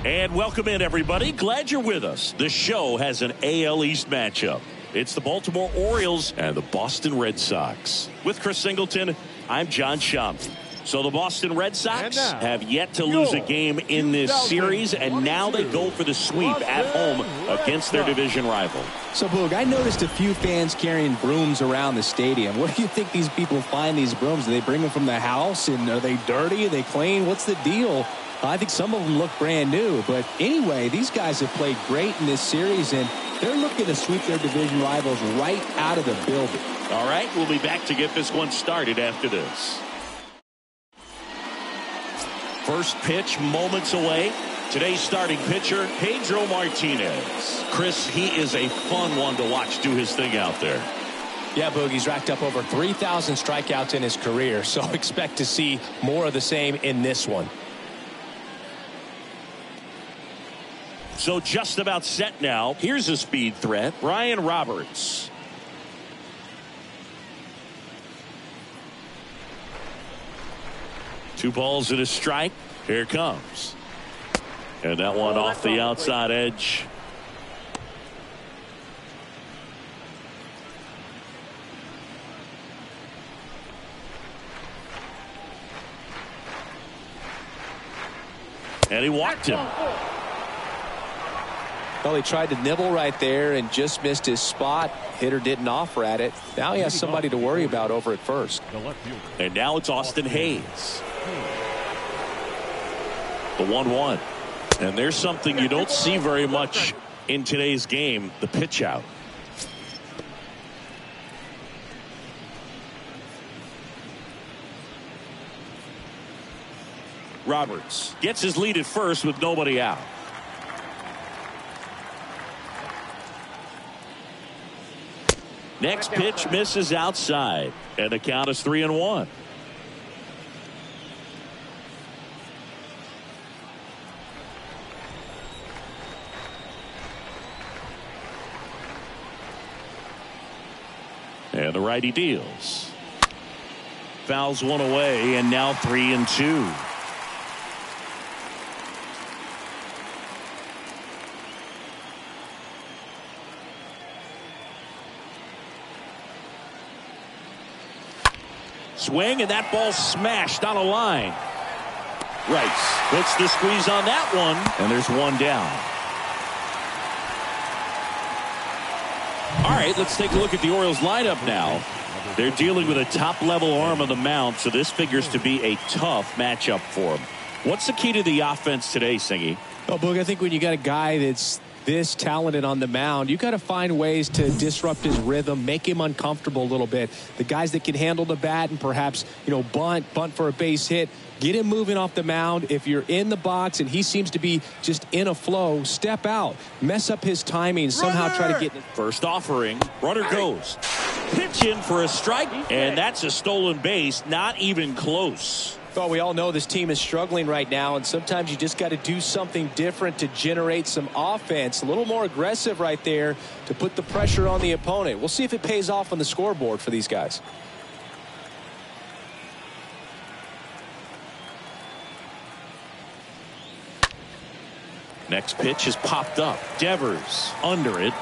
And welcome in, everybody. Glad you're with us. The show has an AL East matchup. It's the Baltimore Orioles and the Boston Red Sox. With Chris Singleton, I'm John Shamsi. So the Boston Red Sox have yet to lose a game in this series, and now they go for the sweep at home against their division rival. So, Boog, I noticed a few fans carrying brooms around the stadium. Where do you think these people find these brooms? Do they bring them from the house? And are they dirty? Are they clean? What's the deal? I think some of them look brand new. But anyway, these guys have played great in this series, and they're looking to sweep their division rivals right out of the building. All right, we'll be back to get this one started after this. First pitch moments away. Today's starting pitcher, Pedro Martinez. Chris, he is a fun one to watch do his thing out there. Yeah, Boog, he's racked up over 3,000 strikeouts in his career, so expect to see more of the same in this one. So just about set now. Here's a speed threat, Ryan Roberts. Two balls and a strike. Here it comes. And that one off the outside edge. And he walked him. Well, he tried to nibble right there and just missed his spot. Hitter didn't offer at it. Now he has somebody to worry about over at first. And now it's Austin Hayes. The 1-1. And there's something you don't see very much in today's game, the pitch out. Roberts gets his lead at first with nobody out. Next pitch misses outside, and the count is 3-1. And the righty deals. Fouls one away, and now 3-2. Swing, and that ball smashed on a line. Rice puts the squeeze on that one, and there's one down. All right, let's take a look at the Orioles lineup now. They're dealing with a top-level arm on the mound, so this figures to be a tough matchup for them. What's the key to the offense today, Singy? Well, Boog, I think when you got a guy that's this talented on the mound, you got to find ways to disrupt his rhythm, make him uncomfortable a little bit. The guys that can handle the bat and perhaps, bunt for a base hit, get him moving off the mound. If you're in the box and he seems to be just in a flow, step out, mess up his timing, somehow try to get first offering. Runner goes. Pitch in for a strike, and that's a stolen base, not even close. Well, we all know this team is struggling right now, and sometimes you just got to do something different to generate some offense. A little more aggressive right there to put the pressure on the opponent. We'll see if it pays off on the scoreboard for these guys. Next pitch is popped up. Devers under it.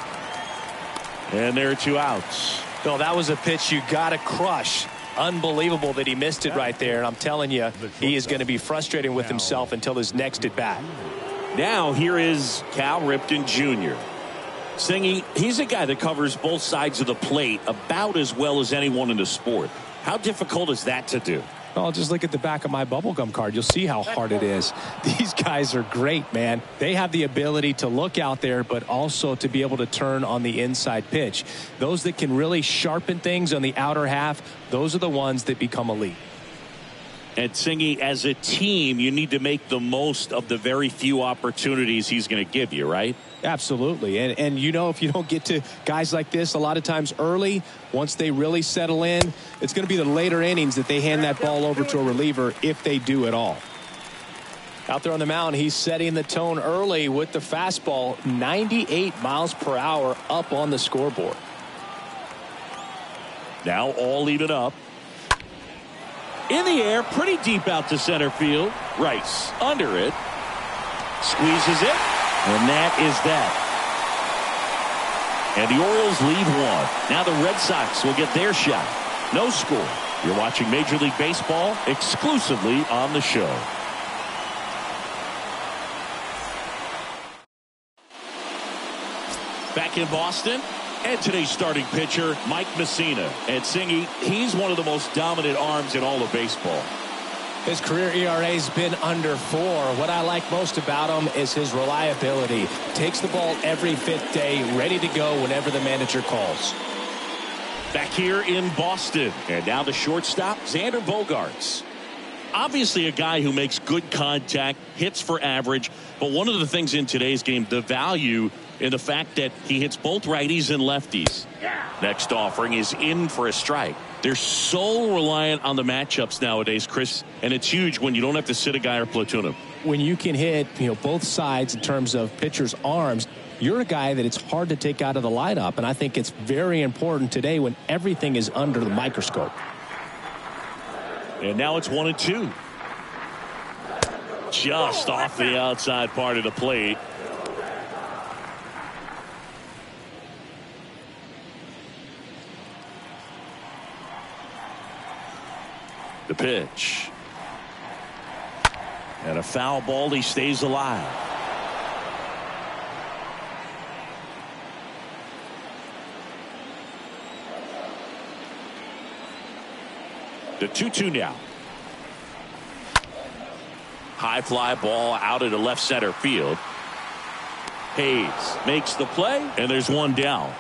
And there are two outs. Well, that was a pitch you got to crush. Unbelievable that he missed it right there. And I'm telling you, he is going to be frustrated with himself until his next at bat. Now here is Cal Ripken Jr. Singy, he's a guy that covers both sides of the plate about as well as anyone in the sport. How difficult is that to do? Well, just look at the back of my bubblegum card. You'll see how hard it is. These guys are great, man. They have the ability to look out there, but also to be able to turn on the inside pitch. Those that can really sharpen things on the outer half, those are the ones that become elite. And Singy, as a team, you need to make the most of the very few opportunities he's going to give you, right? Absolutely. And if you don't get to guys like this a lot of times early, once they really settle in, it's going to be the later innings that they hand that ball over to a reliever if they do at all. Out there on the mound, he's setting the tone early with the fastball, 98 miles per hour up on the scoreboard. Now all even up. In the air, pretty deep out to center field. Rice under it. Squeezes it, and that is that. And the Orioles lead one. Now the Red Sox will get their shot. No score. You're watching Major League Baseball exclusively on the show. Back in Boston, and today's starting pitcher, Mike Messina. And Singy, he's one of the most dominant arms in all of baseball. His career ERA's been under 4. What I like most about him is his reliability. Takes the ball every 5th day, ready to go whenever the manager calls. Back here in Boston, and now the shortstop, Xander Bogaerts. Obviously a guy who makes good contact, hits for average, but one of the things in today's game, the value in the fact that he hits both righties and lefties. Next offering is in for a strike. They're so reliant on the matchups nowadays, Chris, and it's huge when you don't have to sit a guy or platoon him. When you can hit, both sides in terms of pitchers' arms, you're a guy that it's hard to take out of the lineup, and I think it's very important today when everything is under the microscope. And now it's 1-2. Just off the outside part of the plate. The pitch. And a foul ball. He stays alive. The 2-2 now. High fly ball out into left center field. Hayes makes the play, and there's one down.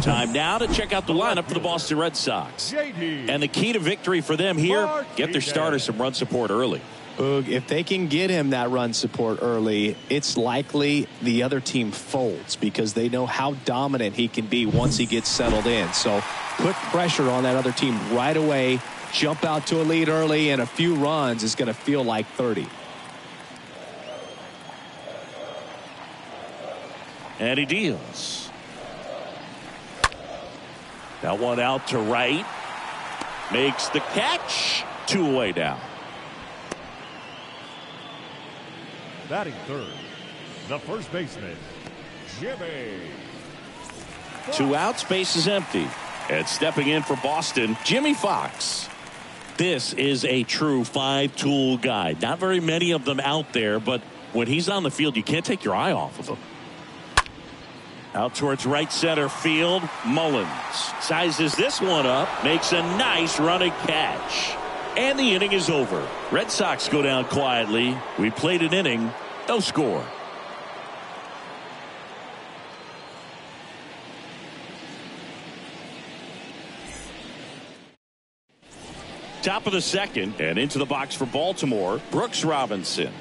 Time now to check out the lineup for the Boston Red Sox. And the key to victory for them here, get their starter some run support early. If they can get him that run support early, it's likely the other team folds because they know how dominant he can be once he gets settled in. So put pressure on that other team right away, jump out to a lead early, and a few runs is going to feel like 30. And he deals. That one out to right. Makes the catch. 2 away now. Batting third, the first baseman, Jimmy. 2 outs, base is empty. And stepping in for Boston, Jimmy Fox. This is a true 5-tool guy. Not very many of them out there, but when he's on the field, you can't take your eye off of him. Out towards right center field, Mullins sizes this one up, makes a nice running catch. And the inning is over. Red Sox go down quietly. We played an inning, no score. Top of the second, and into the box for Baltimore, Brooks Robinson.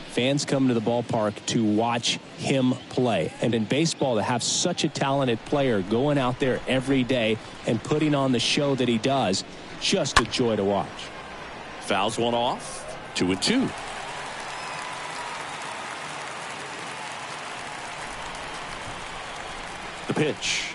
Fans come to the ballpark to watch him play. And in baseball, to have such a talented player going out there every day and putting on the show that he does, just a joy to watch. Fouls one off. 2-2. The pitch.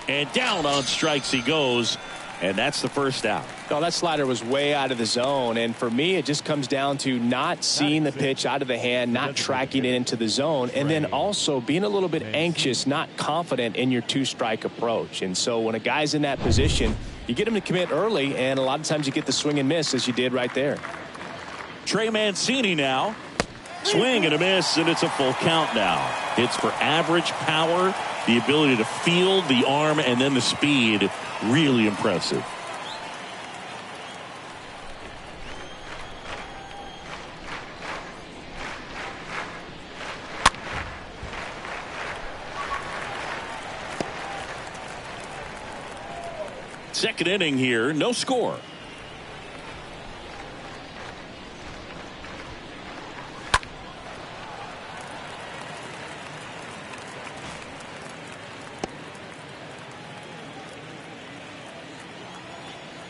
And down on strikes he goes. And that's the first out. No, that slider was way out of the zone. And for me, it just comes down to not seeing the pitch out of the hand, not tracking it into the zone, and then also being a little bit anxious, not confident in your 2-strike approach. And so when a guy's in that position, you get him to commit early, and a lot of times you get the swing and miss, as you did right there. Trey Mancini now. Swing and a miss, and it's a full count now. Hits for average power, the ability to field the arm, and then the speed. Really impressive. Second inning here, no score.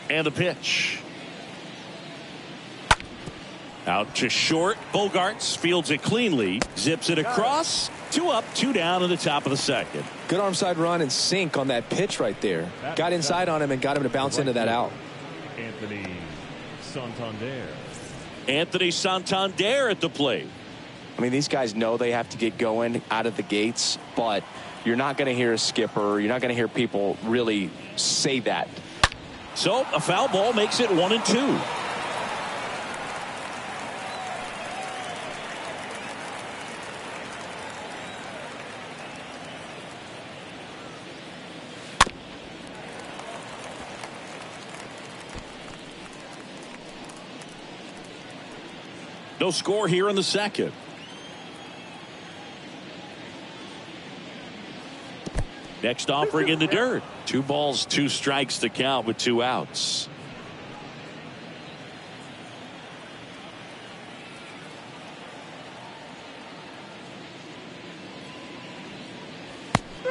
And the pitch. Out to short. Bogaerts fields it cleanly. Zips it across. 2 up, 2 down in the top of the second. Good arm side run and sink on that pitch right there. Got inside on him and got him to bounce into that out. Anthony Santander. Anthony Santander at the plate. I mean, these guys know they have to get going out of the gates, but you're not going to hear a skipper. You're not going to hear people really say that. So a foul ball makes it 1-2. No score here in the second. Next offering in the dirt. 2 balls, 2 strikes to count with 2 outs.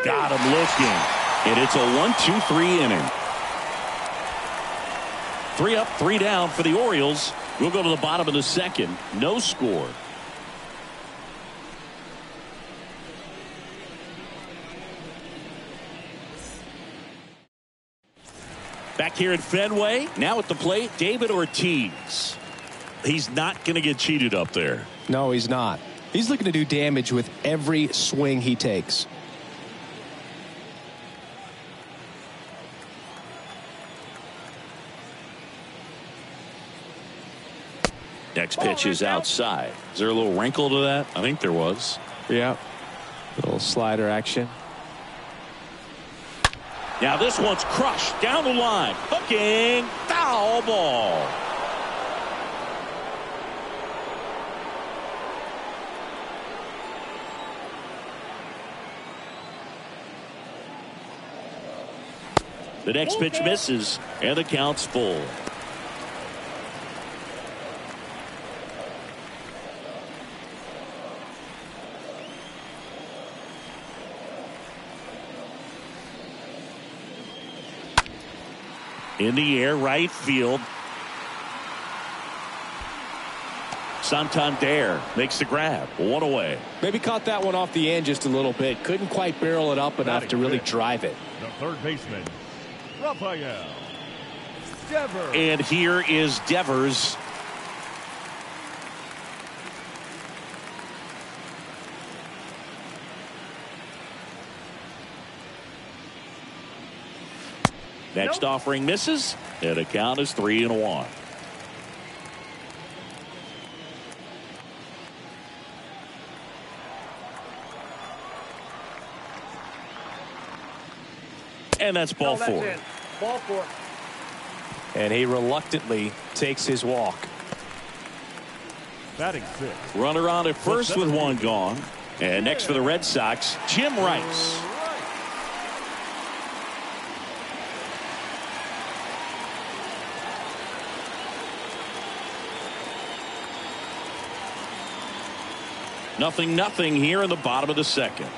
Got him looking. And it's a 1-2-3 inning. 3 up, 3 down for the Orioles. We'll go to the bottom of the second. No score. Back here at Fenway. Now at the plate, David Ortiz. He's not going to get cheated up there. No, he's not. He's looking to do damage with every swing he takes. Next pitch is outside. Is there a little wrinkle to that? I think there was. Yeah. A little slider action. Now this one's crushed down the line. Hooking. Foul ball. The next pitch misses, and the count's full. In the air, right field. Santander makes the grab. 1 away. Maybe caught that one off the end just a little bit. Couldn't quite barrel it up enough to really drive it. The third baseman, Rafael Devers. And here is Devers. Next offering misses, and the count is 3-1. And that's ball 4. Ball 4. And he reluctantly takes his walk. Batting 6. Runner on at first with 1 gone. And next for the Red Sox, Jim Rice. Nothing here in the bottom of the second.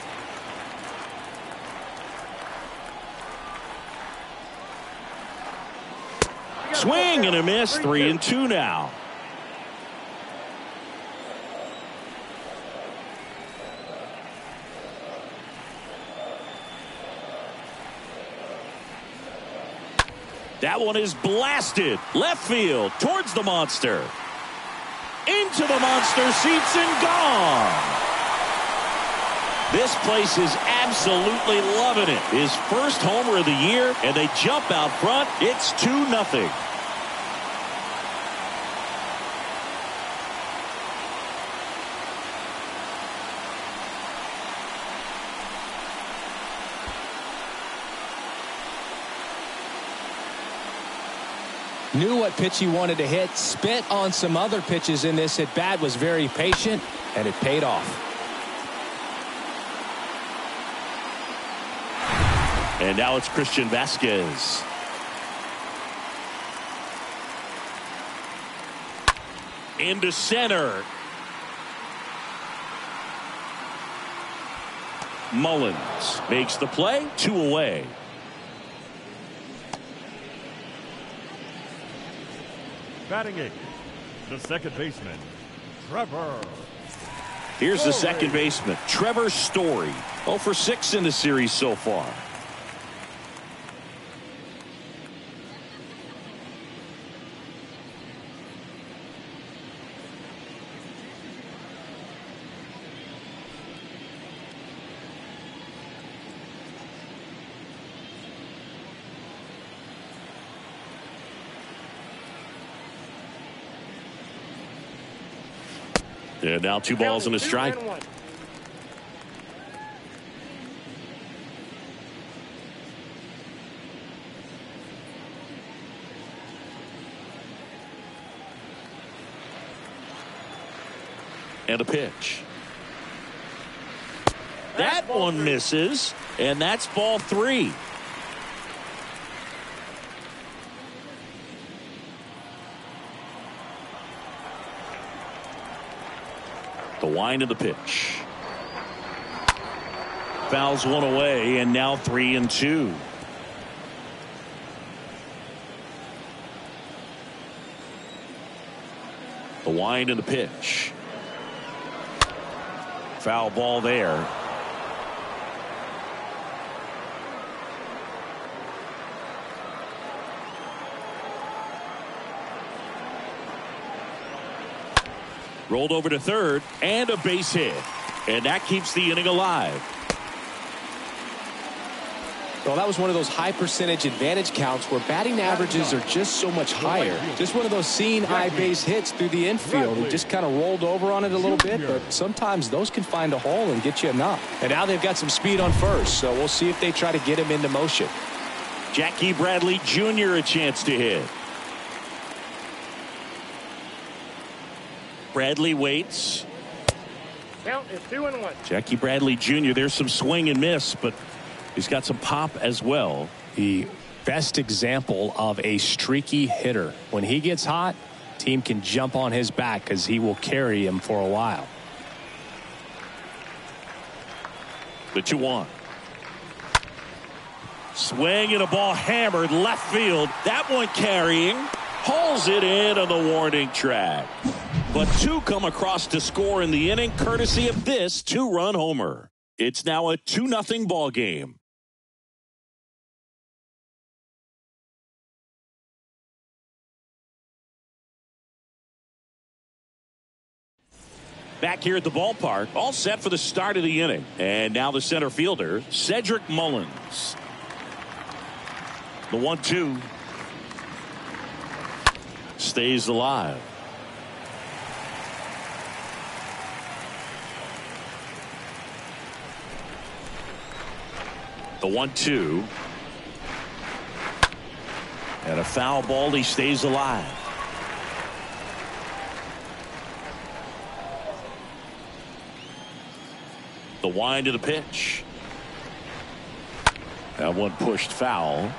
Swing and a miss. 3-2 now. That one is blasted left field towards the monster. Into the monster seats and gone. This place is absolutely loving it. His first homer of the year, and they jump out front. It's 2-0. Knew what pitch he wanted to hit. Spent on some other pitches in this at bat. Was very patient, and it paid off. And now it's Christian Vasquez. Into center. Mullins makes the play. 2 away. Batting 8, the second baseman, Trevor Here's the second baseman, Trevor Story. 0 for 6 in the series so far. And now 2 balls and a strike. And a pitch. That one misses, and that's ball 3. The wind of the pitch. Fouls one away, and now 3-2. The wind of the pitch. Foul ball there. Rolled over to third, and a base hit. And that keeps the inning alive. Well, that was one of those high percentage advantage counts where batting averages are just so much higher. Just one of those seeing eye base hits through the infield. He just kind of rolled over on it a little bit, but sometimes those can find a hole and get you enough. And now they've got some speed on first, so we'll see if they try to get him into motion. Jackie Bradley Jr. a chance to hit. Bradley waits. Count is 2-1. Jackie Bradley Jr. There's some swing and miss, but he's got some pop as well. The best example of a streaky hitter. When he gets hot, team can jump on his back because he will carry him for a while. The 2-1. Swing and a ball hammered left field. That one carrying. Hauls it in on the warning track. But 2 come across to score in the inning courtesy of this 2-run homer. It's now a 2-0 ball game. Back here at the ballpark, all set for the start of the inning. And now the center fielder, Cedric Mullins. The 1-2 stays alive. The 1-2. And a foul ball. He stays alive. The wind of the pitch. That one pushed foul.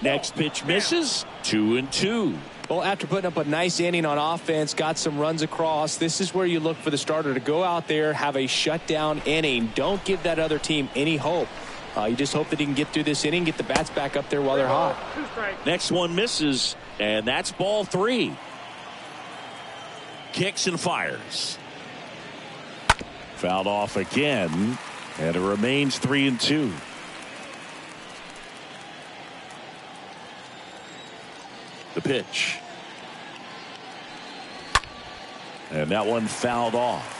Next pitch misses. 2-2. Well, after putting up a nice inning on offense, got some runs across, this is where you look for the starter to go out there, have a shutdown inning. Don't give that other team any hope. You just hope that he can get through this inning, get the bats back up there while they're hot. Next one misses, and that's ball 3. Kicks and fires. Fouled off again, and it remains 3-2. The pitch. And that one fouled off.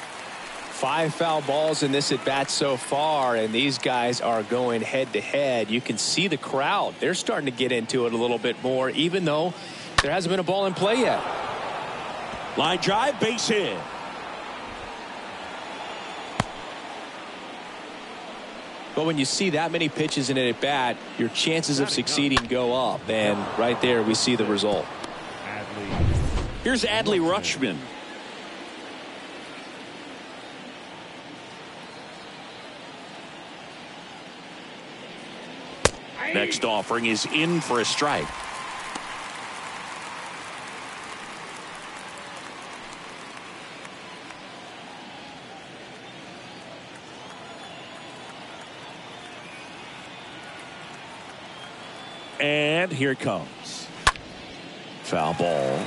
5 foul balls in this at bat so far, and these guys are going head to head. You can see the crowd. They're starting to get into it a little bit more, even though there hasn't been a ball in play yet. Line drive, base hit. But when you see that many pitches in an at bat, your chances of succeeding go up, and right there we see the result. Here's Adley Rutschman. Next offering is in for a strike. And here it comes. Foul ball.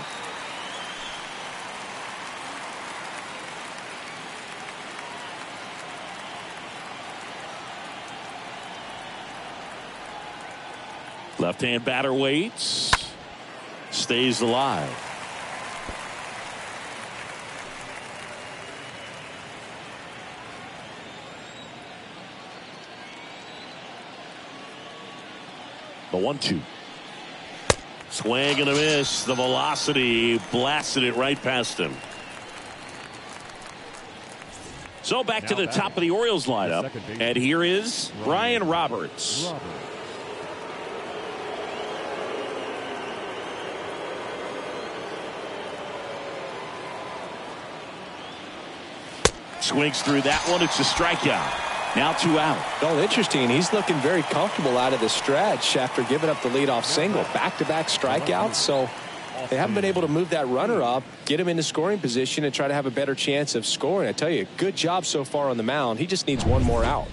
Left-hand batter waits. Stays alive. The 1-2. Swing and a miss. The velocity blasted it right past him. So back to the top of the Orioles lineup. And here is Brian Roberts. Swings through that one. It's a strikeout. Now 2 out. Oh, interesting. He's looking very comfortable out of the stretch after giving up the leadoff single. Back-to-back strikeouts. So they haven't been able to move that runner up, get him into scoring position, and try to have a better chance of scoring. I tell you, good job so far on the mound. He just needs one more out.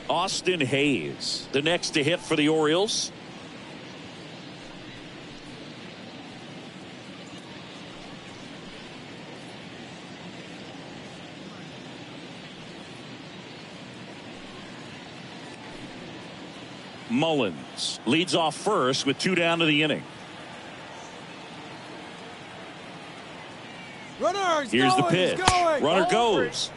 Austin Hayes, the next to hit for the Orioles. Mullins leads off first with 2 down to the inning. Here's the pitch. Runner goes.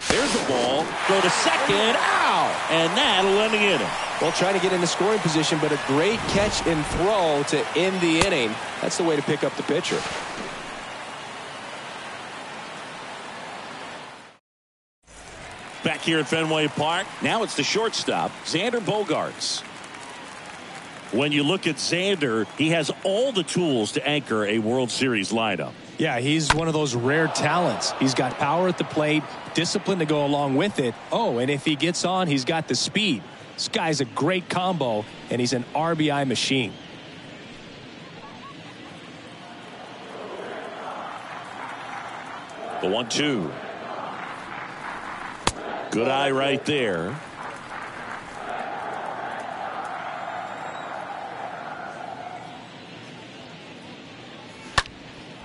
There's the ball. Go to second. Ow! And that'll end the inning. Well, trying to get in the scoring position, but a great catch and throw to end the inning. That's the way to pick up the pitcher. Back here at Fenway Park. Now it's the shortstop, Xander Bogaerts. When you look at Xander, he has all the tools to anchor a World Series lineup. Yeah, he's one of those rare talents. He's got power at the plate, discipline to go along with it. Oh, and if he gets on, he's got the speed. This guy's a great combo, and he's an RBI machine. The 1-2. Good eye right there.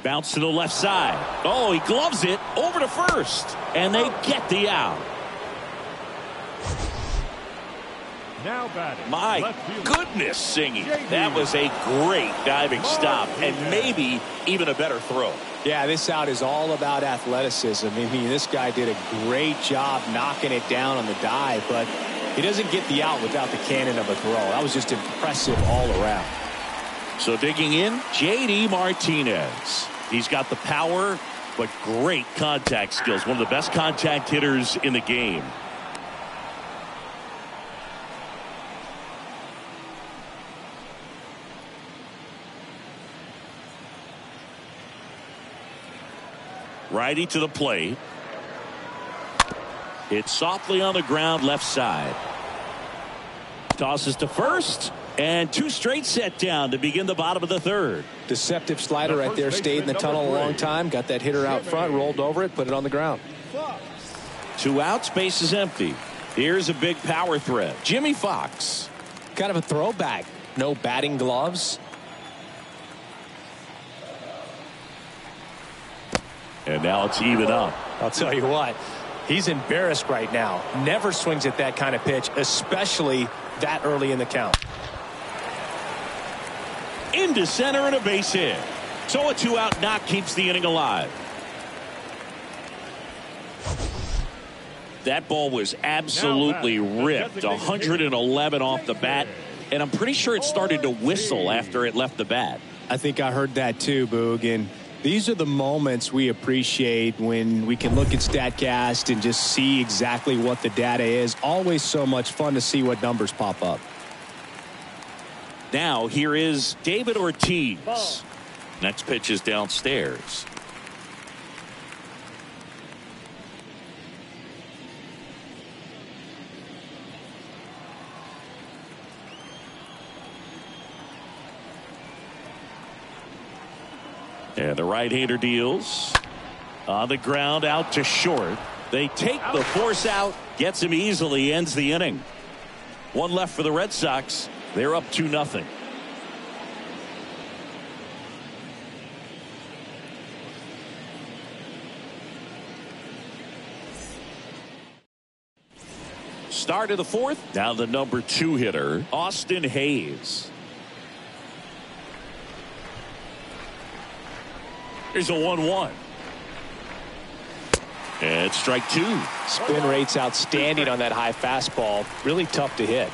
Bounce to the left side. Oh, he gloves it over to first. And they get the out. Now batting. My goodness, singing. That was a great diving stop and maybe even a better throw. Yeah, this out is all about athleticism. I mean, this guy did a great job knocking it down on the dive, but he doesn't get the out without the cannon of a throw. That was just impressive all around. So digging in, J.D. Martinez. He's got the power, but great contact skills. One of the best contact hitters in the game. Righty to the plate. It's softly on the ground left side. Tosses to first. And 2 straight set down to begin the bottom of the third. Deceptive slider right there. Stayed in the tunnel a long time. Got that hitter out front. Rolled over it. Put it on the ground. 2 outs. Base is empty. Here's a big power threat. Jimmy Fox. Kind of a throwback. No batting gloves. And now it's even up. I'll tell you what. He's embarrassed right now. Never swings at that kind of pitch, especially that early in the count. Into center and a base hit. So a 2-out knock keeps the inning alive. That ball was absolutely ripped. 111 off the bat. And I'm pretty sure it started to whistle after it left the bat. I think I heard that too, Boog. And these are the moments we appreciate when we can look at StatCast and just see exactly what the data is. Always so much fun to see what numbers pop up. Now here is David Ortiz. Next pitch is downstairs. And the right-hander deals on the ground out to short. They take the force out, gets him easily, ends the inning. 1 left for the Red Sox. They're up 2-0. start of the fourth. Now the number 2 hitter, Austin Hayes. Here's a 1-1. And strike 2. Spin rate's outstanding on that high fastball. Really tough to hit.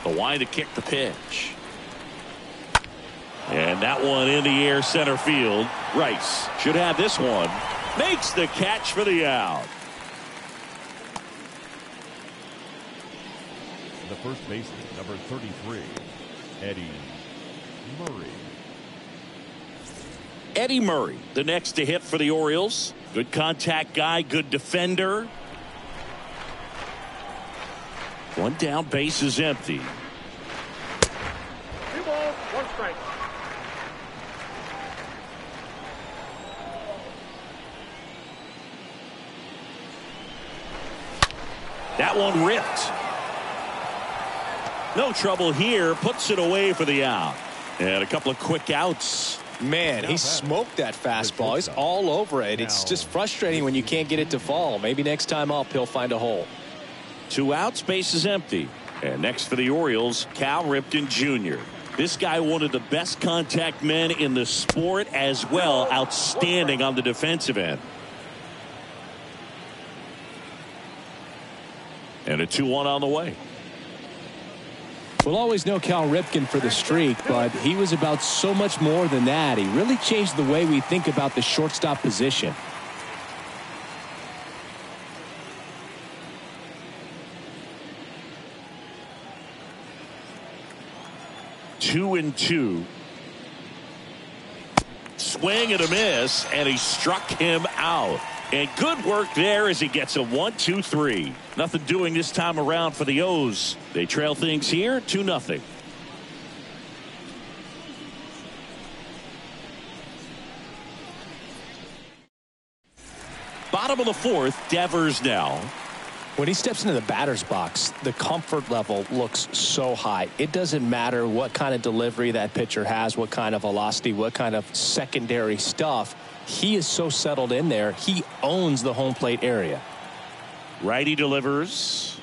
The line to kick the pitch. And that one in the air center field. Rice should have this one. Makes the catch for the out. The first baseman, number 33, Eddie Murray. Eddie Murray, the next to hit for the Orioles. Good contact guy, good defender. One down, base is empty. 2 balls, 1 strike. That one ripped. No trouble here. Puts it away for the out. And a couple of quick outs. Man, he smoked that fastball. He's all over it. It's just frustrating when you can't get it to fall. Maybe next time up he'll find a hole. 2 outs, base is empty. And next for the Orioles, Cal Ripken Jr. This guy, one of the best contact men in the sport as well. Outstanding on the defensive end. And a 2-1 on the way. We'll always know Cal Ripken for the streak, but he was about so much more than that. He really changed the way we think about the shortstop position. Two and 2. Swing and a miss, and he struck him out. And good work there as he gets a 1-2-3. Nothing doing this time around for the O's. They trail things here 2-0. Bottom of the fourth, Devers now. When he steps into the batter's box, the comfort level looks so high. It doesn't matter what kind of delivery that pitcher has, what kind of velocity, what kind of secondary stuff. He is so settled in there. He owns the home plate area. Righty delivers.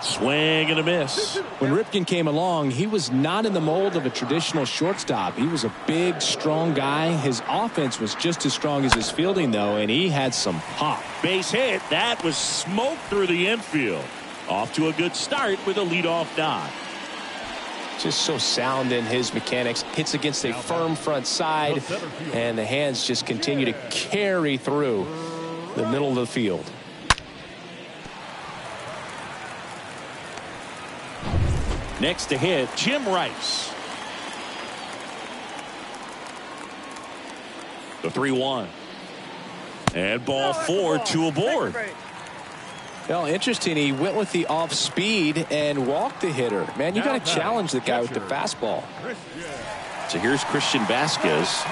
Swing and a miss. When Ripken came along, he was not in the mold of a traditional shortstop. He was a big, strong guy. His offense was just as strong as his fielding, though, and he had some pop. Base hit. That was smoked through the infield. Off to a good start with a leadoff knock. Just so sound in his mechanics. Hits against a firm front side, and the hands just continue to carry through the middle of the field. Next to hit, Jim Rice. The 3-1. And ball 4, 2 aboard. Well, interesting. He went with the off speed and walked the hitter. Man, you got to challenge the guy with the fastball. So here's Christian Vasquez.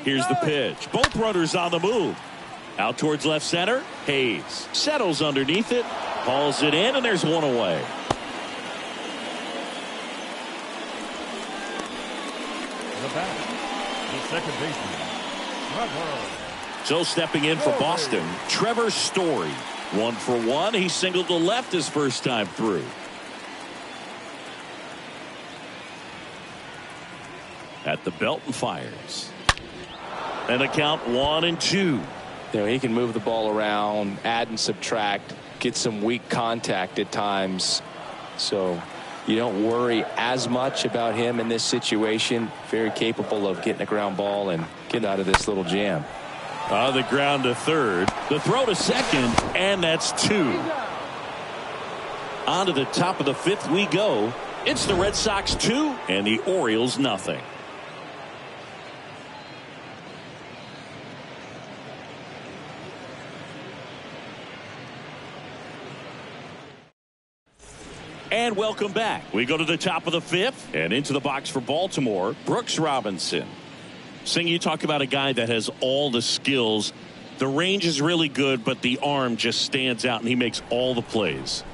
Here's the pitch. Both runners on the move. Out towards left center. Hayes settles underneath it. Hauls it in, and there's one away. The batter, the second baseman, Trevor. So stepping in for Boston, Trevor Story. 1 for 1. He singled to left his first time through. At the belt and fires. And the count 1-2. You know, he can move the ball around, add and subtract, get some weak contact at times. So you don't worry as much about him in this situation. Very capable of getting a ground ball and getting out of this little jam. On the ground to third. The throw to second, and that's 2. On to the top of the 5th we go. It's the Red Sox 2 and the Orioles nothing. And welcome back. We go to the top of the 5th and into the box for Baltimore, Brooks Robinson. Sing, you talk about a guy that has all the skills The range is really good, but the arm just stands out, and he makes all the plays.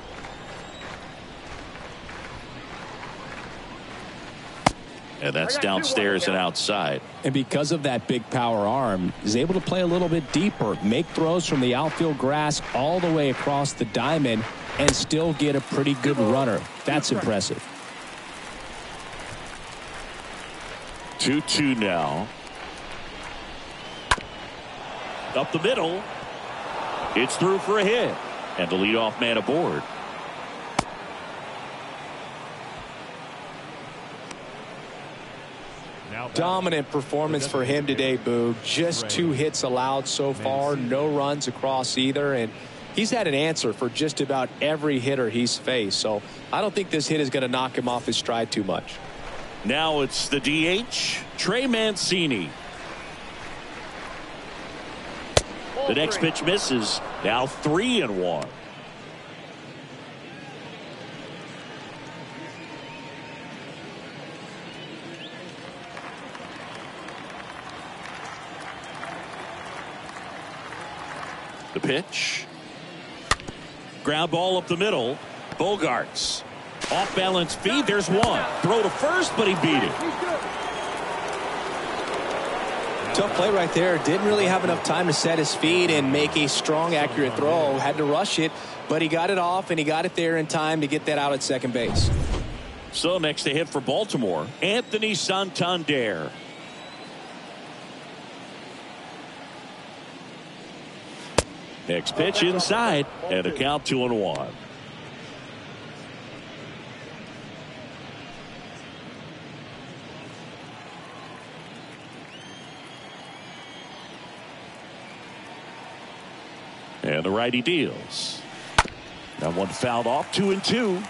And that's downstairs and outside. And because of that big power arm, he's able to play a little bit deeper, make throws from the outfield grass all the way across the diamond, and still get a pretty good runner. That's impressive. 2-2 now. Up the middle. It's through for a hit. And the leadoff man aboard. Dominant performance for him today, Boog. Just 2 hits allowed so far, no runs across either, and he's had an answer for just about every hitter he's faced. So I don't think this hit is going to knock him off his stride too much. Now it's the DH, Trey Mancini. The next pitch misses. Now 3-1. The pitch. Ground ball up the middle. Bogarts. Off balance feed. There's one. Throw to first, but he beat it. Tough play right there. Didn't really have enough time to set his feet and make a strong, accurate throw. Had to rush it, but he got it off, and he got it there in time to get that out at second base. So next to hit for Baltimore, Anthony Santander. Next pitch inside, and a count 2-1. And the righty deals. That one fouled off. 2-2.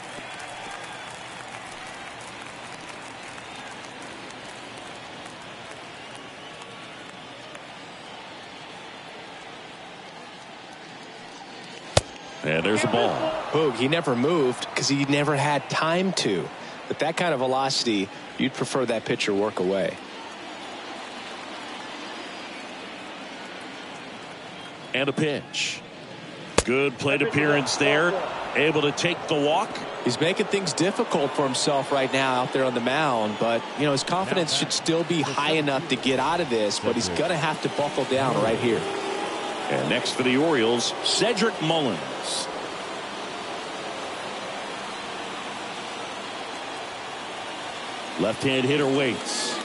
And there's the ball. Boog, he never moved because he never had time to. With that kind of velocity, you'd prefer that pitcher work away. And a pitch. Good plate appearance there. Able to take the walk. He's making things difficult for himself right now out there on the mound, but you know his confidence should still be high enough to get out of this, but he's going to have to buckle down right here. And next for the Orioles, Cedric Mullins. Left-hand hitter waits.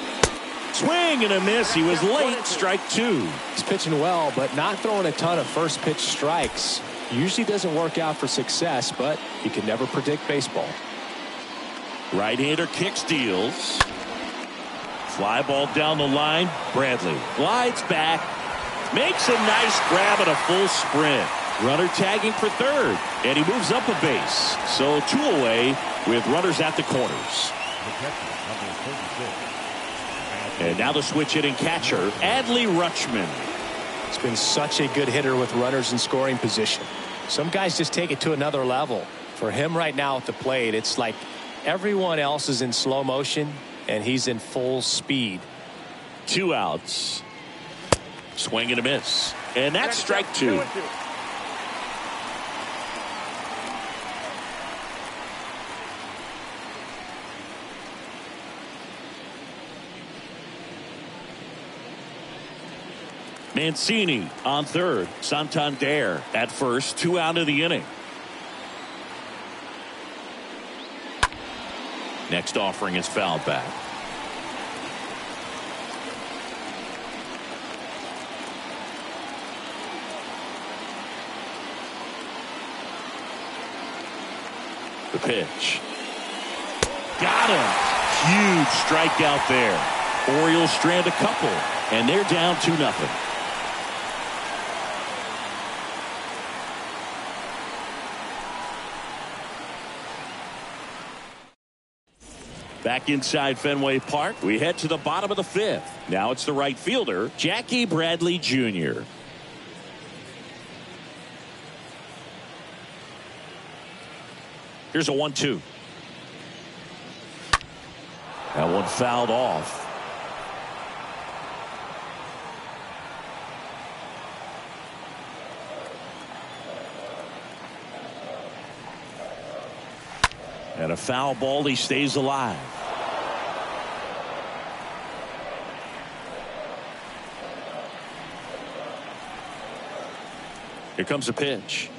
Swing and a miss. He was late. Strike 2. He's pitching well, but not throwing a ton of first pitch strikes. Usually doesn't work out for success, but you can never predict baseball. Right-hander kicks, deals. Fly ball down the line. Bradley glides back. Makes a nice grab at a full sprint. Runner tagging for third. And he moves up a base. So 2 away with runners at the corners. And now the switch hitting catcher, Adley Rutschman. It's been such a good hitter with runners in scoring position. Some guys just take it to another level. For him right now at the plate, it's like everyone else is in slow motion and he's in full speed. 2 outs. Swing and a miss. And that's strike 2. Mancini on third. Santander at first. 2 out of the inning. Next offering is fouled back. The pitch. Got him. Huge strikeout there. Orioles strand a couple, and they're down 2-0. Back inside Fenway Park, we head to the bottom of the 5th. Now it's the right fielder, Jackie Bradley Jr. Here's a 1-2. That one fouled off. And a foul ball. He stays alive. Here comes a pitch.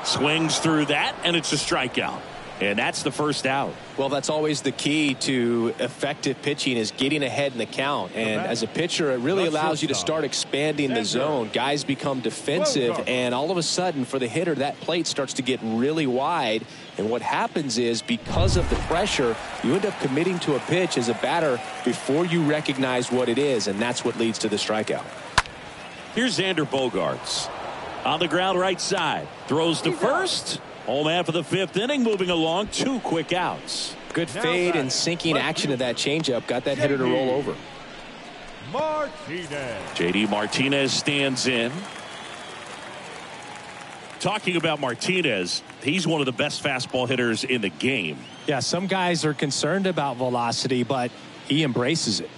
Swings through that, and it's a strikeout. And that's the first out. Well, that's always the key to effective pitching, is getting ahead in the count. And as a pitcher, it really allows you to start expanding the zone. Guys become defensive, and all of a sudden, for the hitter, that plate starts to get really wide. And what happens is, because of the pressure, you end up committing to a pitch as a batter before you recognize what it is, and that's what leads to the strikeout. Here's Xander Bogaerts. On the ground right side. Throws to first. Home half of the fifth inning, moving along. 2 quick outs. Good fade and sinking action of that changeup. Got that hitter to roll over. JD Martinez stands in. Talking about Martinez, he's one of the best fastball hitters in the game. Yeah, some guys are concerned about velocity, but he embraces it.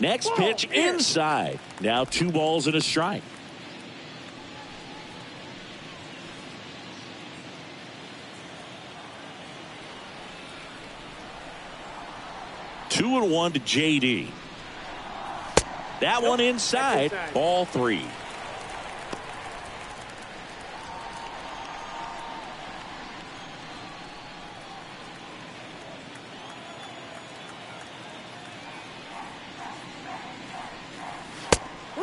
Next pitch inside. Now 2 balls and a strike. Two and 1 to JD. That one inside. Ball 3.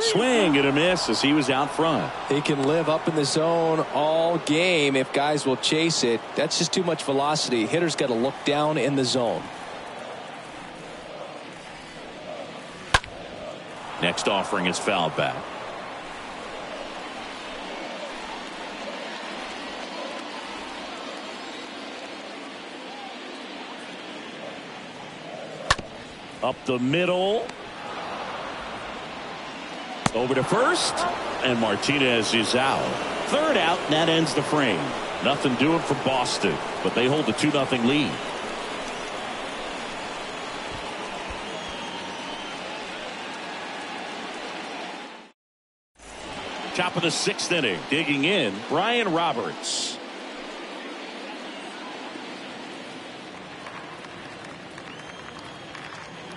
Swing and a miss as he was out front. He can live up in the zone all game if guys will chase it. That's just too much velocity. Hitter's got to look down in the zone. Next offering is fouled back. Up the middle. Over to first. And Martinez is out. Third out, and that ends the frame. Nothing doing for Boston, but they hold the 2-0 lead. Top of the 6th inning. Digging in, Brian Roberts.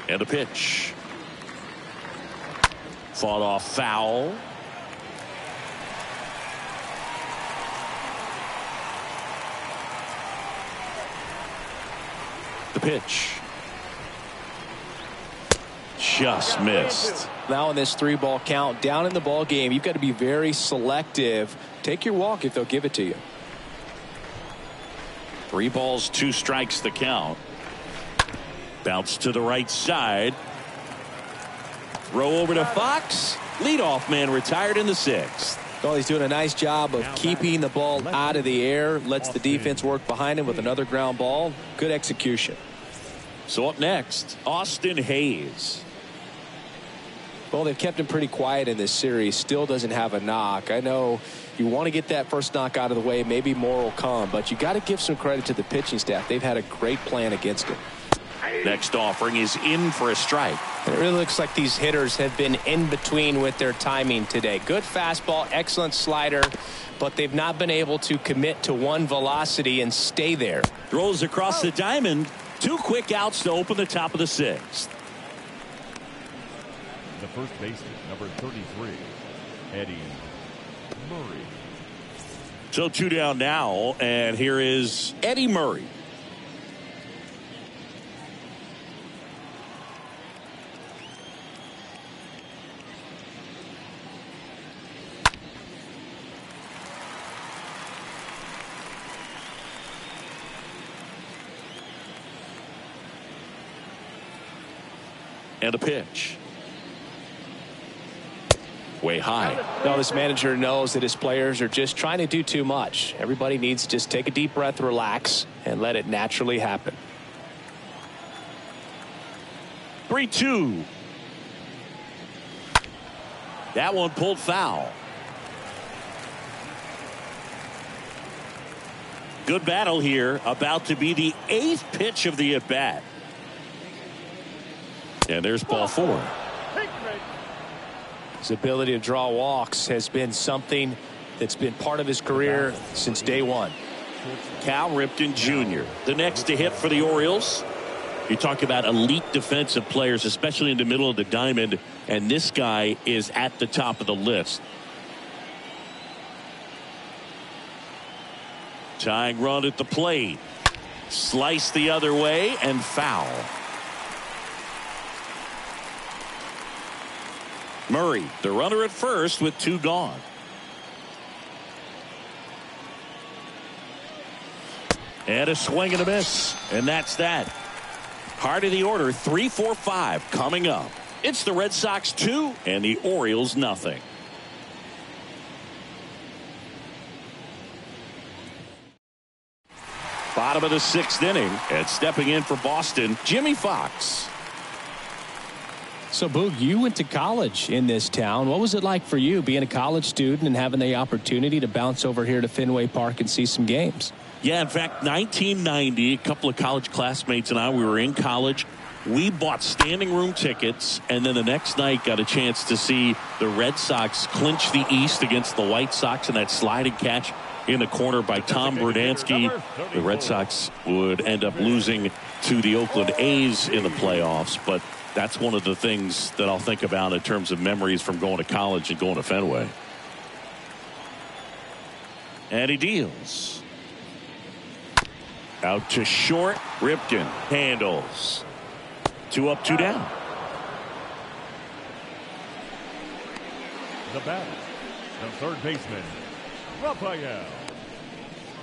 And a pitch. Fought off foul. The pitch. Just missed. Now in this 3-ball count, down in the ball game, you've got to be very selective. Take your walk if they'll give it to you. 3 balls, 2 strikes the count. Bounce to the right side. Throw over to Fox. Leadoff man retired in the 6th. Well, he's doing a nice job of keeping the ball out of the air. Lets the defense work behind him with another ground ball. Good execution. So up next, Austin Hayes. Well, they've kept him pretty quiet in this series. Still doesn't have a knock. I know you want to get that first knock out of the way. Maybe more will come, but you got to give some credit to the pitching staff. They've had a great plan against him. Next offering is in for a strike. It really looks like these hitters have been in between with their timing today. Good fastball, excellent slider, but they've not been able to commit to one velocity and stay there. Throws across the diamond. 2 quick outs to open the top of the 6th. The first baseman, number 33, Eddie Murray. So 2 down now, and here is Eddie Murray. And a pitch. Way high. Now this manager knows that his players are just trying to do too much. Everybody needs to just take a deep breath, relax, and let it naturally happen. 3-2. That one pulled foul. Good battle here. About to be the 8th pitch of the at-bat. And there's ball 4. His ability to draw walks has been something that's been part of his career since day one. Cal Ripken Jr. The next to hit for the Orioles. You talk about elite defensive players, especially in the middle of the diamond, and this guy is at the top of the list. Tying run at the plate. Slice the other way and foul. Murray, the runner at first with 2 gone. And a swing and a miss. And that's that. Heart of the order, 3, 4, 5 coming up. It's the Red Sox 2 and the Orioles nothing. Bottom of the 6th inning, and stepping in for Boston, Jimmy Fox. So, Boog, you went to college in this town. What was it like for you being a college student and having the opportunity to bounce over here to Fenway Park and see some games? Yeah, in fact, 1990, a couple of college classmates and I, we were in college. We bought standing room tickets, and then the next night got a chance to see the Red Sox clinch the East against the White Sox in that sliding catch in the corner by Tom Brudansky. The Red Sox would end up losing to the Oakland A's in the playoffs, but that's one of the things that I'll think about in terms of memories from going to college and going to Fenway. And he deals. Out to short. Ripken handles. 2 up, 2 down. The batter, the third baseman, Rafael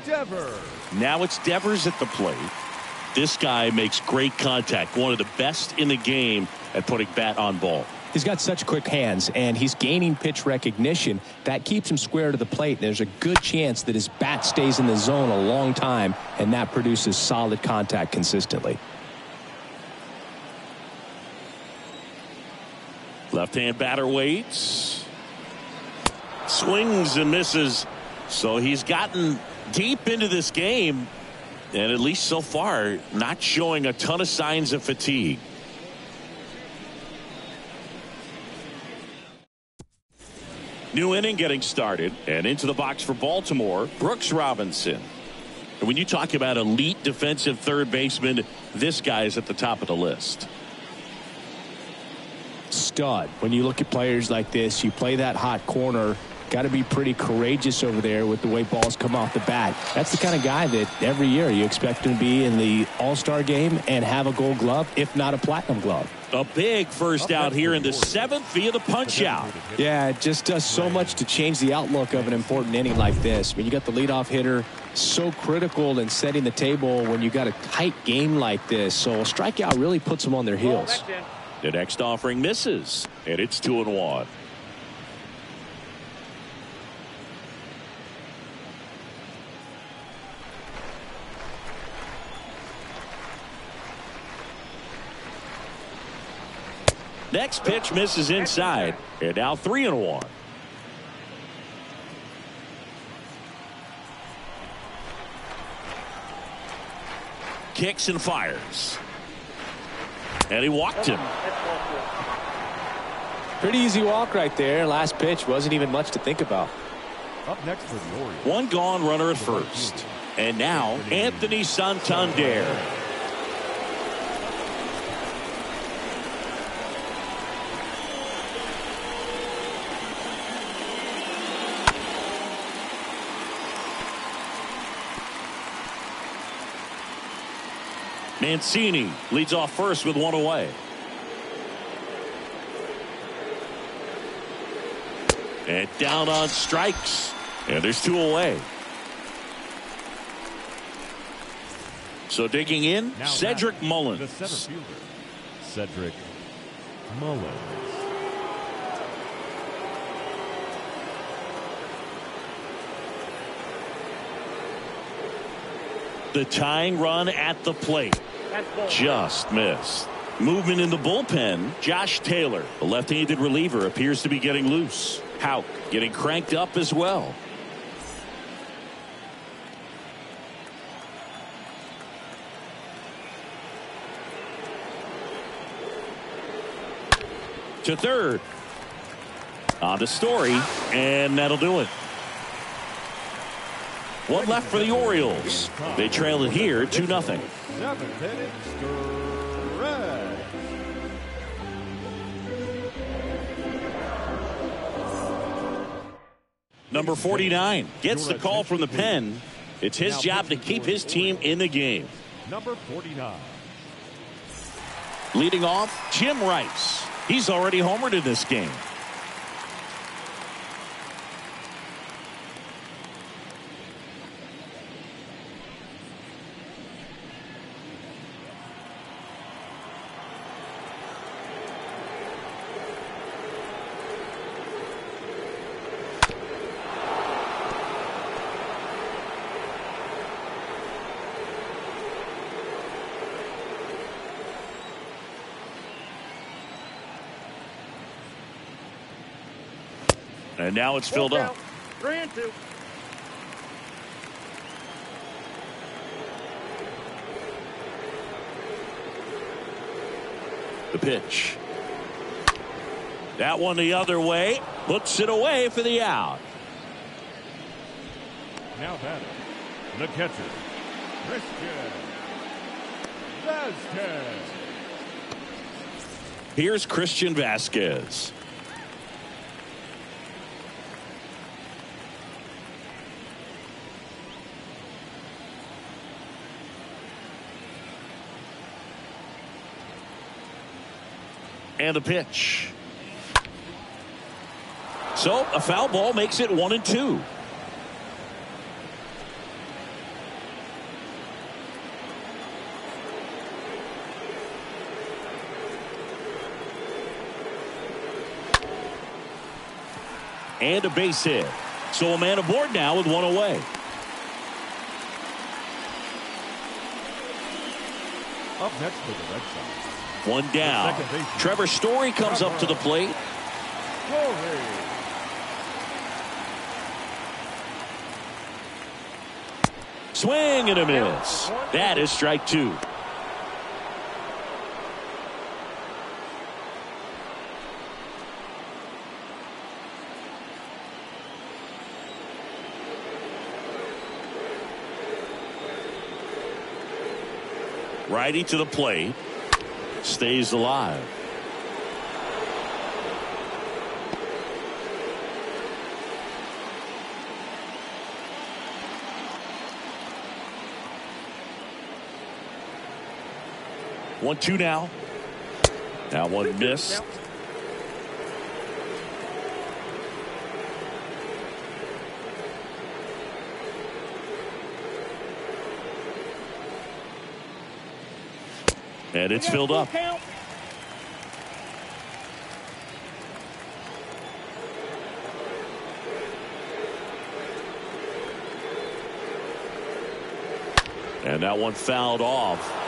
Devers. Now it's Devers at the plate. This guy makes great contact. One of the best in the game at putting bat on ball. He's got such quick hands, and he's gaining pitch recognition. That keeps him square to the plate. There's a good chance that his bat stays in the zone a long time, and that produces solid contact consistently. Left-hand batter waits. Swings and misses. So he's gotten deep into this game, and at least so far, not showing a ton of signs of fatigue. New inning getting started, and into the box for Baltimore, Brooks Robinson. And when you talk about elite defensive third baseman, this guy is at the top of the list. Stud. When you look at players like this, you play that hot corner, got to be pretty courageous over there with the way balls come off the bat. That's the kind of guy that every year you expect him to be in the All-Star game and have a Gold Glove, if not a Platinum Glove. A big first out here in the 7th via the punch out. Yeah, it just does so much to change the outlook of an important inning like this. I mean, you got the leadoff hitter, so critical in setting the table when you got a tight game like this. So a strikeout really puts them on their heels. The next offering misses, and it's 2-1. Next pitch misses inside, and now 3-1. Kicks and fires. And he walked him. Pretty easy walk right there. Last pitch wasn't even much to think about. Up next for the Orioles. 1 gone runner at first. And now Anthony Santander. Mancini leads off first with 1 away. And down on strikes. And there's 2 away. So digging in, Now Cedric the Mullins. center fielder, Cedric Mullins. The tying run at the plate. Just missed. Movement in the bullpen. Josh Taylor, the left-handed reliever, appears to be getting loose. Houck getting cranked up as well. To third. On to Story, and that'll do it. One left for the Orioles. They trail it here 2-0. 7th inning, stretch. Number 49 gets the call from the pen. It's his job to keep his team in the game. Number 49. Leading off, Jim Rice. He's already homered in this game. And now it's filled up. 3-2. The pitch. That one the other way. Puts it away for the out. Now batting, the catcher, Christian Vasquez. Here's Christian Vasquez. And a pitch. So a foul ball makes it 1-2. And a base hit. So a man aboard now with one away. Up next for the Red Sox. One down. Trevor Story comes up to the plate. Story. Swing and a miss. That is strike two. Righty to the plate. Stays alive. 1-2 now. That one missed. And it's filled up. And that one fouled off.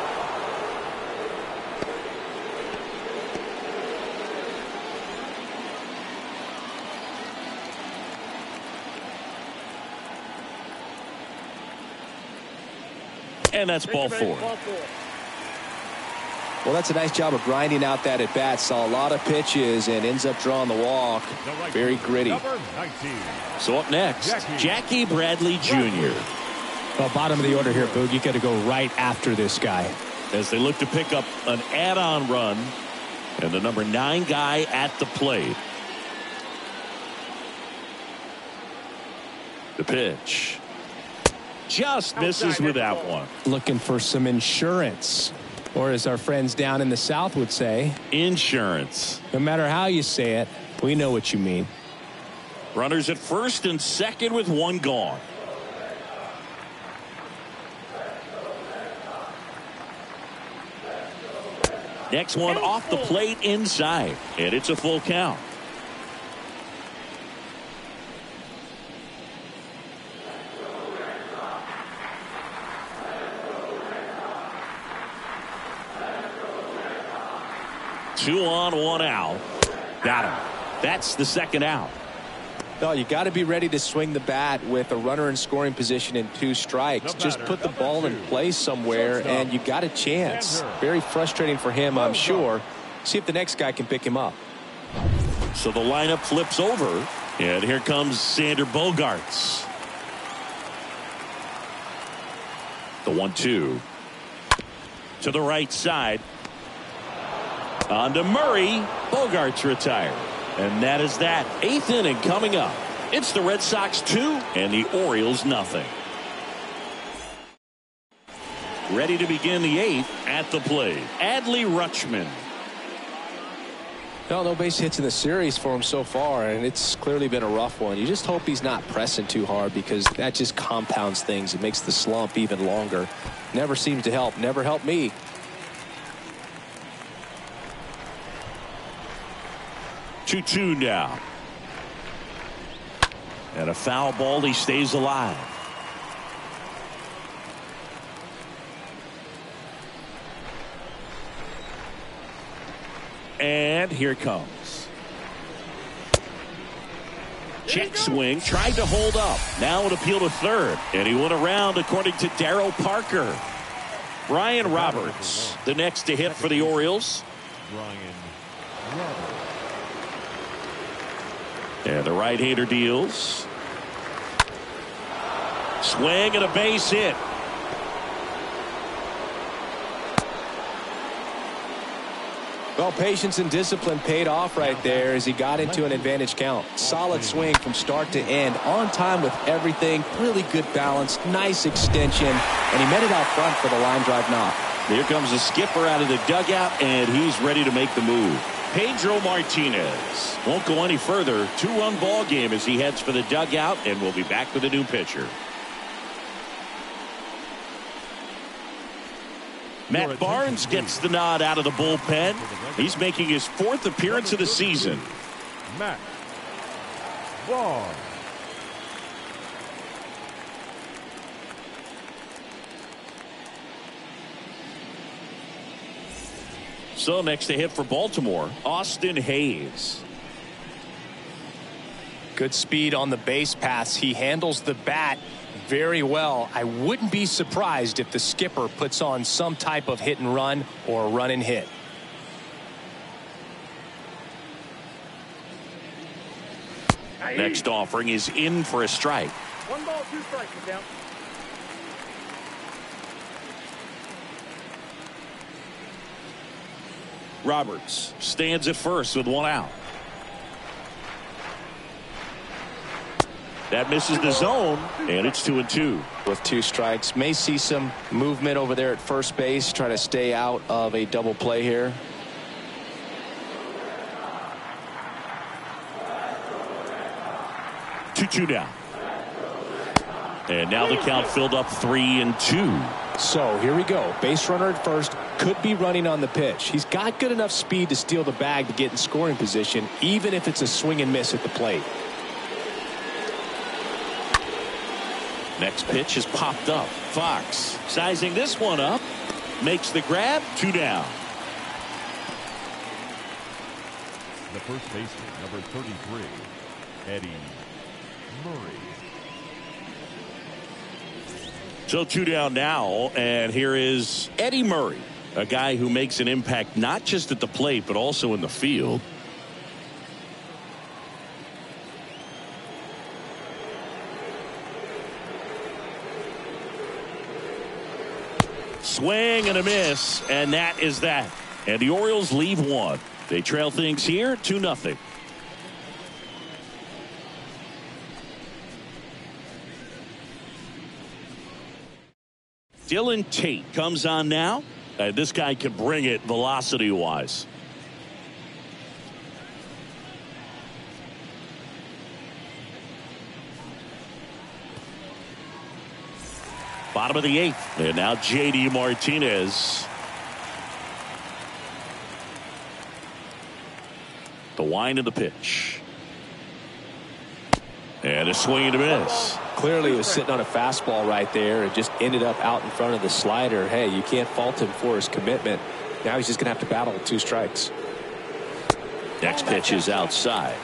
And that's ball four. Well, that's a nice job of grinding out that at bat. Saw a lot of pitches and ends up drawing the walk. Very gritty. So up next, Jackie Bradley Jr. Well, bottom of the order here, Boog. You got to go right after this guy. As they look to pick up an add-on run. And the number 9 guy at the plate. The pitch. Just misses with that one. Looking for some insurance. Or as our friends down in the South would say, insurance. No matter how you say it, we know what you mean. Runners at first and second with one gone. Next one off the plate inside. And it's a full count. Two on, one out. Got him. That's the second out. No, you got to be ready to swing the bat with a runner in scoring position and 2 strikes. Just put the ball in place somewhere and you got a chance. Very frustrating for him, I'm sure. See if the next guy can pick him up. So the lineup flips over and here comes Sander Bogaerts. The 1-2. To the right side. On to Murray. Bogart's retired. And that is that. 8th inning coming up. It's the Red Sox 2 and the Orioles nothing. Ready to begin the 8th at the plate. Adley Rutschman. No base hits in the series for him so far, and it's clearly been a rough one. You just hope he's not pressing too hard, because that just compounds things. It makes the slump even longer. Never seems to help. Never helped me. Two now. And a foul ball. He stays alive. And here it comes. Check swing. Tried to hold up. Now an appeal to third. And he went around, according to Darryl Parker. Brian Roberts, the next to hit for the Orioles. Brian Roberts. And the right-hander deals. Swing and a base hit. Well, patience and discipline paid off right there as he got into an advantage count. Solid swing from start to end. On time with everything. Really good balance. Nice extension. And he met it out front for the line drive knock. Here comes the skipper out of the dugout, and he's ready to make the move. Pedro Martinez won't go any further. 2-run ball game as he heads for the dugout, and we'll be back with a new pitcher. Matt Barnes gets the nod out of the bullpen. He's making his 4th appearance of the season. Matt Barnes. So next to hit for Baltimore, Austin Hayes. Good speed on the base paths. He handles the bat very well. I wouldn't be surprised if the skipper puts on some type of hit and run or run and hit. Next offering is in for a strike. 1 ball, 2 strikes, down. Roberts stands at first with 1 out. That misses the zone, and it's 2-2. With 2 strikes. May see some movement over there at first base. Try to stay out of a double play here. Two now. And now the count filled up 3-2. So here we go. Base runner at first. Could be running on the pitch. He's got good enough speed to steal the bag to get in scoring position, even if it's a swing and miss at the plate. Next pitch has popped up. Fox sizing this one up. Makes the grab. 2 down. The first baseman, number 33, Eddie Murray. So 2 down now, and here is Eddie Murray, a guy who makes an impact not just at the plate but also in the field. Swing and a miss, and that is that. And the Orioles leave 1. They trail things here 2-0. Dylan Tate comes on now. This guy can bring it velocity-wise. Bottom of the 8th. And now J.D. Martinez. The wind of the pitch. And a swing and a miss. Clearly he was sitting on a fastball right there and just ended up out in front of the slider. Hey, you can't fault him for his commitment. Now he's just going to have to battle with 2 strikes. Next pitch is outside.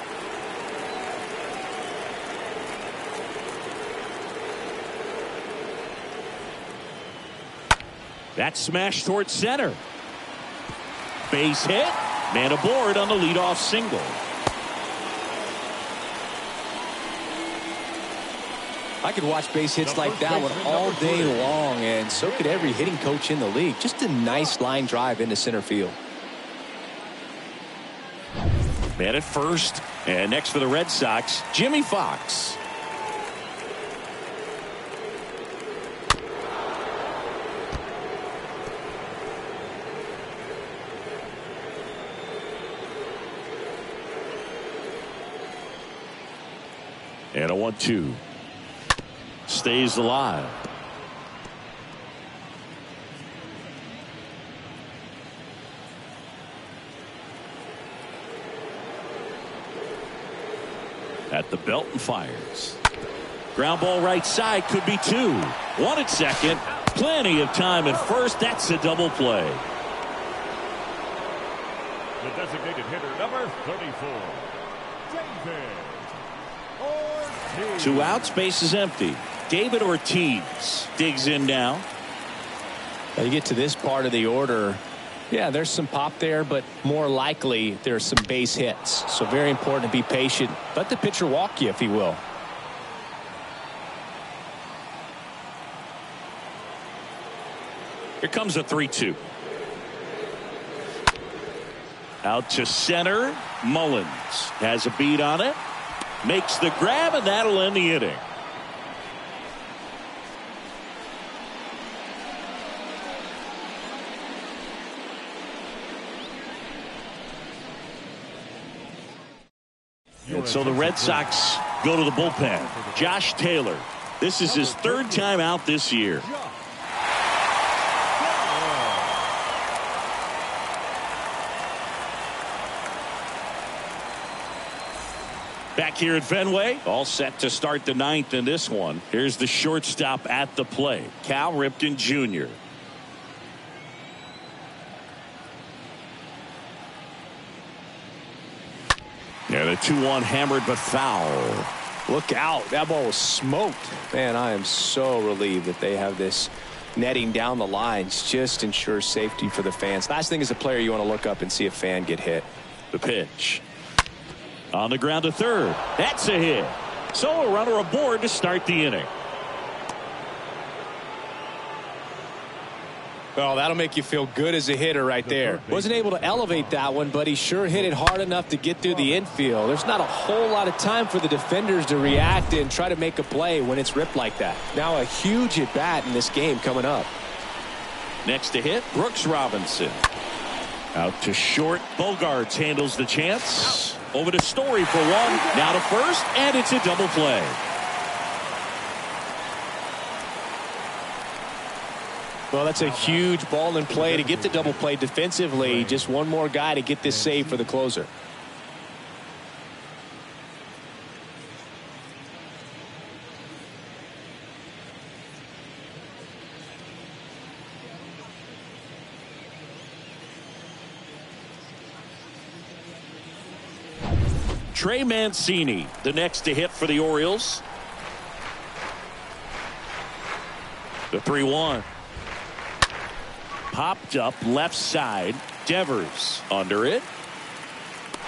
That's smashed towards center. Base hit. Man aboard on the leadoff single. I could watch base hits like that one all day long, and so could every hitting coach in the league. Just a nice line drive into center field. Man at first, and next for the Red Sox, Jimmy Fox. And a 1-2. Stays alive. At the belt and fires. Ground ball right side, could be two. One at second. Plenty of time at first. That's a double play. The designated hitter, number 34, David Ortiz. 2 outs, base is empty. David Ortiz digs in now. Now you get to this part of the order. Yeah, there's some pop there, but more likely there's some base hits. So very important to be patient. Let the pitcher walk you, if he will. Here comes a 3-2. Out to center. Mullins has a beat on it. Makes the grab, and that'll end the inning. And so the Red Sox go to the bullpen. Josh Taylor. This is his 3rd time out this year. Back here at Fenway, all set to start the 9th in this one. Here's the shortstop at the plate, Cal Ripken Jr. Yeah, the 2-1 hammered but foul. Look out. That ball was smoked. Man, I am so relieved that they have this netting down the lines. Just ensures safety for the fans. Last thing as a player, you want to look up and see a fan get hit. The pitch. On the ground to third. That's a hit. So a runner aboard to start the inning. Well, that'll make you feel good as a hitter right there. Wasn't able to elevate that one, but he sure hit it hard enough to get through the infield. There's not a whole lot of time for the defenders to react and try to make a play when it's ripped like that. Now a huge at bat in this game coming up. Next to hit, Brooks Robinson. Out to short. Bogarts handles the chance. Over to Story for one. Now to first, and it's a double play. Well, that's a huge ball in play to get the double play defensively. Just one more guy to get this save for the closer. Trey Mancini, the next to hit for the Orioles. The 3-1. Popped up left side. Devers under it.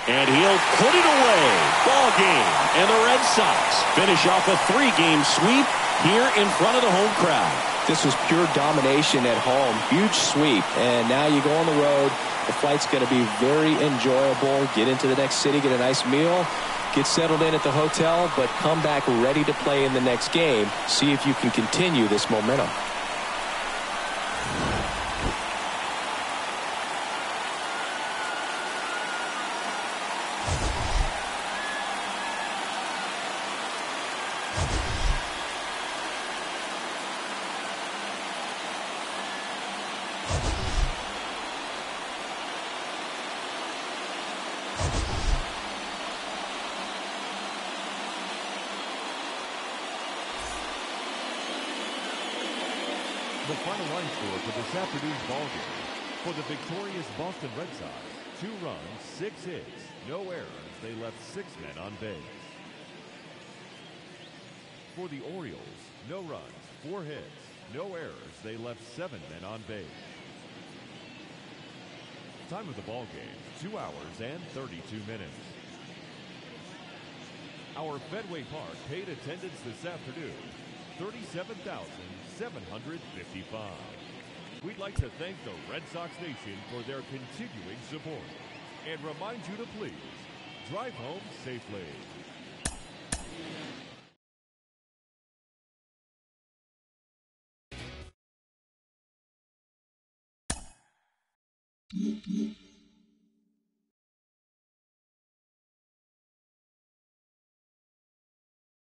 And he'll put it away. Ball game. And the Red Sox finish off a 3-game sweep here in front of the home crowd. This was pure domination at home. Huge sweep. And now you go on the road. The flight's going to be very enjoyable. Get into the next city, get a nice meal, get settled in at the hotel, but come back ready to play in the next game. See if you can continue this momentum. The final line score for this afternoon's ballgame. For the victorious Boston Red Sox, 2 runs, 6 hits, no errors. They left 6 men on base. For the Orioles, no runs, 4 hits, no errors. They left 7 men on base. Time of the ballgame, 2 hours and 32 minutes. Our Fenway Park paid attendance this afternoon, 37,755. We'd like to thank the Red Sox Nation for their continuing support and remind you to please drive home safely.